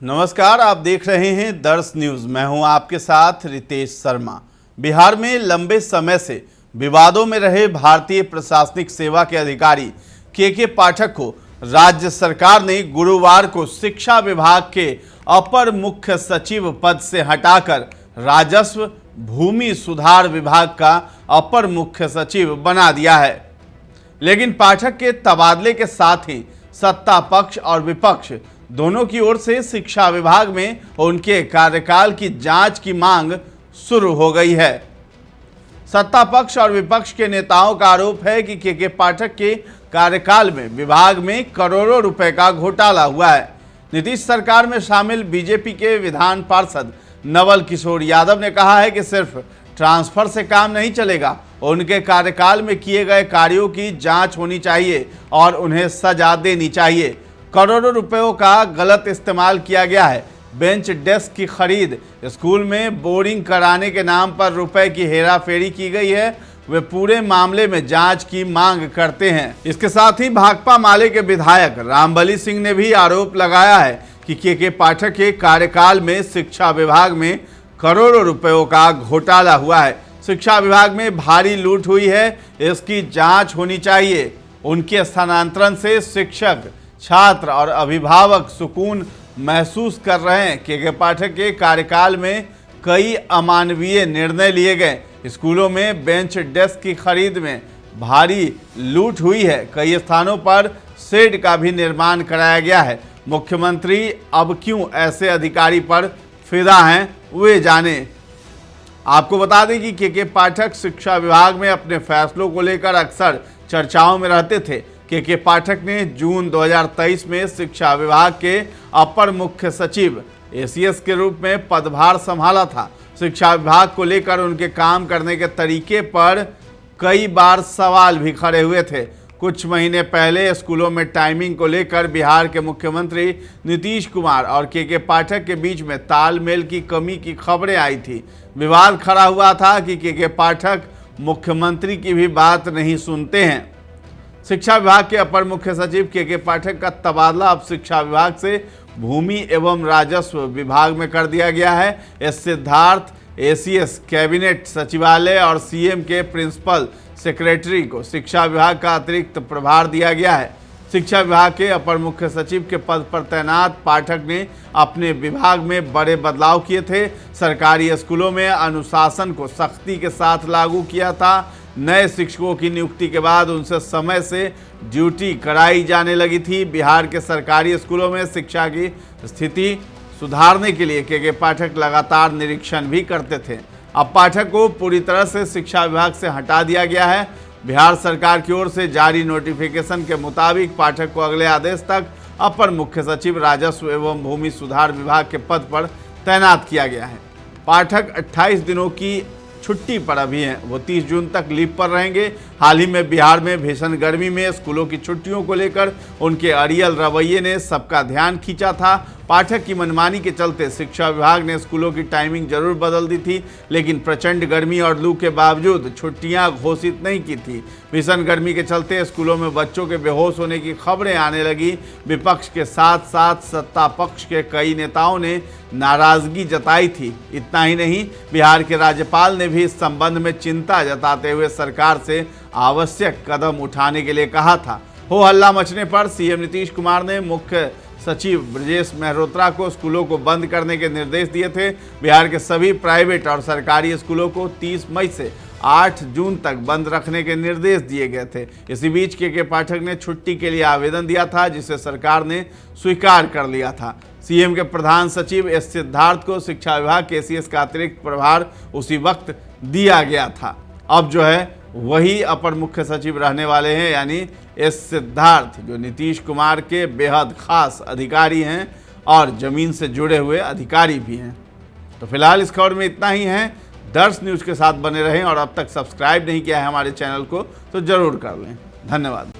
नमस्कार, आप देख रहे हैं दर्श न्यूज। मैं हूं आपके साथ रितेश शर्मा। बिहार में लंबे समय से विवादों में रहे भारतीय प्रशासनिक सेवा के अधिकारी के पाठक को राज्य सरकार ने गुरुवार को शिक्षा विभाग के अपर मुख्य सचिव पद से हटाकर राजस्व भूमि सुधार विभाग का अपर मुख्य सचिव बना दिया है। लेकिन पाठक के तबादले के साथ ही सत्ता पक्ष और विपक्ष दोनों की ओर से शिक्षा विभाग में उनके कार्यकाल की जांच की मांग शुरू हो गई है। सत्ता पक्ष और विपक्ष के नेताओं का आरोप है कि के पाठक के कार्यकाल में विभाग में करोड़ों रुपए का घोटाला हुआ है। नीतीश सरकार में शामिल बीजेपी के विधान पार्षद नवल किशोर यादव ने कहा है कि सिर्फ ट्रांसफर से काम नहीं चलेगा, उनके कार्यकाल में किए गए कार्यों की जांच होनी चाहिए और उन्हें सजा देनी चाहिए। करोड़ों रुपयों का गलत इस्तेमाल किया गया है। बेंच डेस्क की खरीद, स्कूल में बोरिंग कराने के नाम पर रुपए की हेराफेरी की गई है। वे पूरे मामले में जांच की मांग करते हैं। इसके साथ ही भाकपा माले के विधायक रामबली सिंह ने भी आरोप लगाया है कि के पाठक के कार्यकाल में शिक्षा विभाग में करोड़ों रुपयों का घोटाला हुआ है। शिक्षा विभाग में भारी लूट हुई है, इसकी जांच होनी चाहिए। उनके स्थानांतरण से शिक्षक, छात्र और अभिभावक सुकून महसूस कर रहे हैं। के पाठक के कार्यकाल में कई अमानवीय निर्णय लिए गए। स्कूलों में बेंच डेस्क की खरीद में भारी लूट हुई है। कई स्थानों पर शेड का भी निर्माण कराया गया है। मुख्यमंत्री अब क्यों ऐसे अधिकारी पर फिदा हैं, वे जाने। आपको बता दें कि के पाठक शिक्षा विभाग में अपने फैसलों को लेकर अक्सर चर्चाओं में रहते थे। के पाठक ने जून 2023 में शिक्षा विभाग के अपर मुख्य सचिव एसीएस के रूप में पदभार संभाला था। शिक्षा विभाग को लेकर उनके काम करने के तरीके पर कई बार सवाल भी खड़े हुए थे। कुछ महीने पहले स्कूलों में टाइमिंग को लेकर बिहार के मुख्यमंत्री नीतीश कुमार और के पाठक के बीच में तालमेल की कमी की खबरें आई थी। विवाद खड़ा हुआ था कि के पाठक मुख्यमंत्री की भी बात नहीं सुनते हैं। शिक्षा विभाग के अपर मुख्य सचिव के पाठक का तबादला अब शिक्षा विभाग से भूमि एवं राजस्व विभाग में कर दिया गया है। एस सिद्धार्थ एसीएस कैबिनेट सचिवालय और सीएम के प्रिंसिपल सेक्रेटरी को शिक्षा विभाग का अतिरिक्त प्रभार दिया गया है। शिक्षा विभाग के अपर मुख्य सचिव के पद पर तैनात पाठक ने अपने विभाग में बड़े बदलाव किए थे। सरकारी स्कूलों में अनुशासन को सख्ती के साथ लागू किया था। नए शिक्षकों की नियुक्ति के बाद उनसे समय से ड्यूटी कराई जाने लगी थी। बिहार के सरकारी स्कूलों में शिक्षा की स्थिति सुधारने के लिए के पाठक लगातार निरीक्षण भी करते थे। अब पाठक को पूरी तरह से शिक्षा विभाग से हटा दिया गया है। बिहार सरकार की ओर से जारी नोटिफिकेशन के मुताबिक पाठक को अगले आदेश तक अपर मुख्य सचिव राजस्व एवं भूमि सुधार विभाग के पद पर तैनात किया गया है। पाठक 28 दिनों की छुट्टी पर अभी हैं। वो 30 जून तक लीव पर रहेंगे। हाल ही में बिहार में भीषण गर्मी में स्कूलों की छुट्टियों को लेकर उनके अड़ियल रवैये ने सबका ध्यान खींचा था। पाठक की मनमानी के चलते शिक्षा विभाग ने स्कूलों की टाइमिंग जरूर बदल दी थी, लेकिन प्रचंड गर्मी और लू के बावजूद छुट्टियां घोषित नहीं की थी। भीषण गर्मी के चलते स्कूलों में बच्चों के बेहोश होने की खबरें आने लगी। विपक्ष के साथ साथ सत्ता पक्ष के कई नेताओं ने नाराजगी जताई थी। इतना ही नहीं, बिहार के राज्यपाल ने भी इस संबंध में चिंता जताते हुए सरकार से आवश्यक कदम उठाने के लिए कहा था। हो हल्ला मचने पर सीएम नीतीश कुमार ने मुख्य सचिव ब्रजेश मेहरोत्रा को स्कूलों को बंद करने के निर्देश दिए थे। बिहार के सभी प्राइवेट और सरकारी स्कूलों को 30 मई से 8 जून तक बंद रखने के निर्देश दिए गए थे। इसी बीच के पाठक ने छुट्टी के लिए आवेदन दिया था, जिसे सरकार ने स्वीकार कर लिया था। सीएम के प्रधान सचिव एस सिद्धार्थ को शिक्षा विभाग के एसीएस का अतिरिक्त प्रभार उसी वक्त दिया गया था। अब जो है वही अपर मुख्य सचिव रहने वाले हैं, यानी एस सिद्धार्थ, जो नीतीश कुमार के बेहद खास अधिकारी हैं और जमीन से जुड़े हुए अधिकारी भी हैं। तो फिलहाल इस खबर में इतना ही है। दर्श न्यूज़ के साथ बने रहें और अब तक सब्सक्राइब नहीं किया है हमारे चैनल को तो ज़रूर कर लें। धन्यवाद।